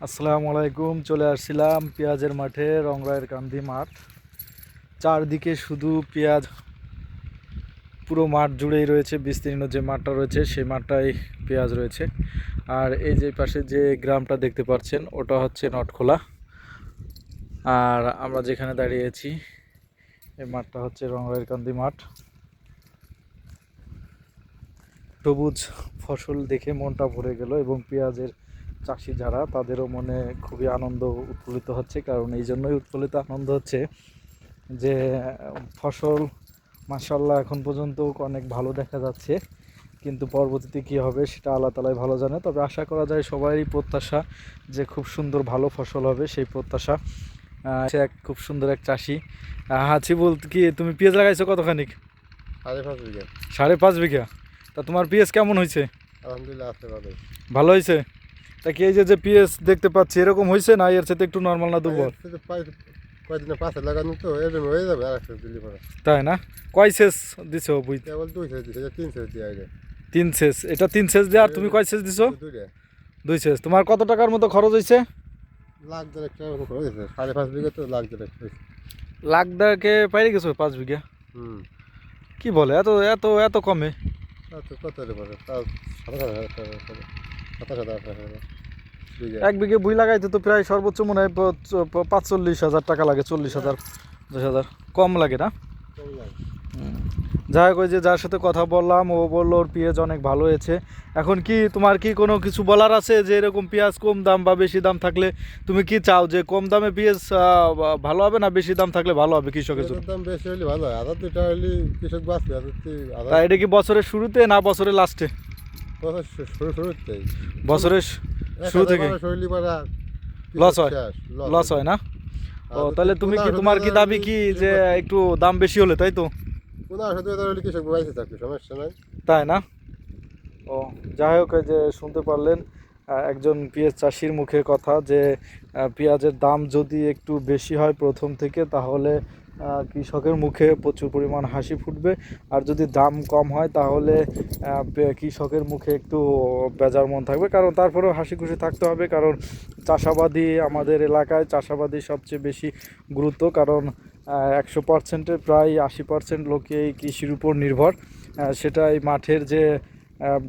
আসসালামু আলাইকুম। চলে আসছিলাম পেঁয়াজের মাঠে, রংরায়ের কান্দি মাঠ। চারদিকে শুধু পেঁয়াজ, পুরো মাঠ জুড়েই রয়েছে। বিস্তীর্ণ যে মাঠটা রয়েছে সেই মাঠটাই পেঁয়াজ রয়েছে। আর এই যে পাশে যে গ্রামটা দেখতে পাচ্ছেন ওটা হচ্ছে নটখোলা। আর আমরা যেখানে দাঁড়িয়েছি এই মাঠটা হচ্ছে রংরায়ের কান্দি মাঠ। সবুজ ফসল দেখে মনটা ভরে গেল এবং পেঁয়াজের চাষি যারা তাদেরও মনে খুবই আনন্দ উৎফুল্লিত হচ্ছে। কারণ এই জন্যই উৎফুল্লিত আনন্দ হচ্ছে যে ফসল মাশাআল্লাহ এখন পর্যন্ত অনেক ভালো দেখা যাচ্ছে, কিন্তু পরবর্তীতে কী হবে সেটা আল্লাহ তাআলাই ভালো জানে। তবে আশা করা যায় সবারই প্রত্যাশা যে খুব সুন্দর ভালো ফসল হবে, সেই প্রত্যাশা। সে এক খুব সুন্দর এক চাষি। হাঁচি বলতে কি, তুমি পেঁয়াজ লাগাইছো কতখানি? 5.5 বিঘা। 5.5 বিঘা। তা তোমার পেঁয়াজ কেমন হয়েছে? আলহামদুলিল্লাহ আছে ভালোই। ভালো হয়েছে। তা কি এই যে পেঁয়াজ দেখতে পাচ্ছি এরকম হয়েছে, না এর সাথে একটু নর্মাল না দুর্বল? কয়েকদিনে পাশে লাগানো তো এরকম হয়ে যাবে আর একটা দিলি পরে। তাই না? কয় সেচ দিছো বুঝ? কেবল 2 সেচ দিছে, 3 সেচ দিয়ে আইলে। 3 সেচ। এটা 3 সেচ দিয়ে। আর তুমি কয় সেচ দিছো? 2টা। 2 সেচ। তোমার কত টাকার মতো খরচ হয়েছে? লাখ দেড়েক টাকা মতো খরচ হয়েছে। 5.5 বিঘা তো লাখ দেড়েক হয়েছে। লাখ দেড়কে পাইরে গেছো 5 বিঘা? হুম। কি বলে, এত এত এত কমে? কত হলে পরে? 27,000 টাকা। 27,000 বিঘা। 1 বিঘে বুই লাগাইতে তো প্রায় সর্বোচ্চ মনে হয় 45,000 টাকা লাগে। 40,000, 10,000 কম লাগে না? কম লাগে। যাই হোক, ওই যে যার সাথে কথা বললাম ও বললো ওর পেঁয়াজ অনেক ভালো হয়েছে। এখন কি তোমার কি কোনো কিছু বলার আছে যে এরকম পেঁয়াজ কম দাম বা বেশি দাম থাকলে তুমি কি চাও যে কম দামে পেঁয়াজ ভালো হবে, না বেশি দাম থাকলে ভালো হবে কৃষকের জন্য? পেঁয়াজের দাম বেশি হলে ভালো হয়। 1,000-2 হলে কৃষক বাঁচবে। তা এটা কি বছরের শুরুতে না বছরের লাস্টে? শুরুতেই। বছরের শুরু থেকে লস হয়? লস হয় না? ও, তাহলে তুমি কি, তোমার কি দাবি কি যে একটু দাম বেশি হলে, তাই তো? 15,000 হলে কৃষক বাইসে থাকবে, সমস্যা নাই। তাই না? ও, যাই হোক, এই যে শুনতে পারলেন একজন পেঁয়াজ চাষির মুখে কথা যে পেঁয়াজের দাম যদি একটু বেশি হয় প্রথম থেকে, তাহলে কৃষকের মুখে প্রচুর পরিমাণ হাসি ফুটবে। আর যদি দাম কম হয় তাহলে কৃষকের মুখে একটু বেজার মন থাকবে। কারণ তারপরেও হাসি খুশি থাকতে হবে, কারণ চাষাবাদী, আমাদের এলাকায় চাষাবাদী সবচেয়ে বেশি গুরুত্ব। কারণ 100%-এর প্রায় 80% লোকে এই কৃষির উপর নির্ভর। সেটা এই মাঠের যে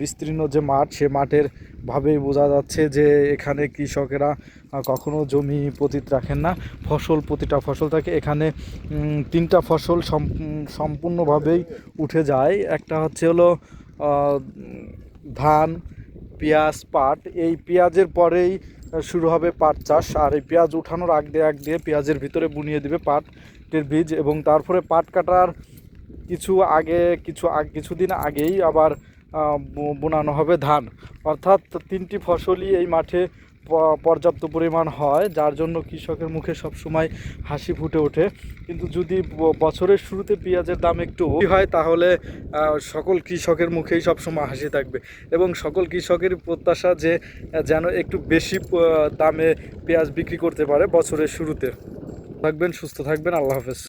বিস্তীর্ণ যে মাঠ, সে মাঠের ভাবেই বোঝা যাচ্ছে যে এখানে কৃষকেরা কখনো জমি পতিত রাখেন না। প্রতিটা ফসল থাকে এখানে। 3টা ফসল সম্পূর্ণভাবেই উঠে যায়। একটা হচ্ছে হলো ধান, পেঁয়াজ, পাট। এই পেঁয়াজের পরেই শুরু হবে পাট চাষ। আর এই পেঁয়াজ উঠানোর আগ দিয়ে পেঁয়াজের ভিতরে বুনিয়ে দিবে পাটের বীজ, এবং তারপরে পাট কাটার কিছুদিন আগেই আবার বোনানো হবে ধান। অর্থাৎ 3টি ফসলই এই মাঠে পর্যাপ্ত পরিমাণ হয়, যার জন্য কৃষকের মুখে সবসময় হাসি ফুটে ওঠে। কিন্তু যদি বছরের শুরুতে পেঁয়াজের দাম একটু হয় তাহলে সকল কৃষকের মুখেই সবসময় হাসি থাকবে, এবং সকল কৃষকের প্রত্যাশা যে যেন একটু বেশি দামে পেঁয়াজ বিক্রি করতে পারে বছরের শুরুতে। থাকবেন, সুস্থ থাকবেন, আল্লাহ হাফেজ।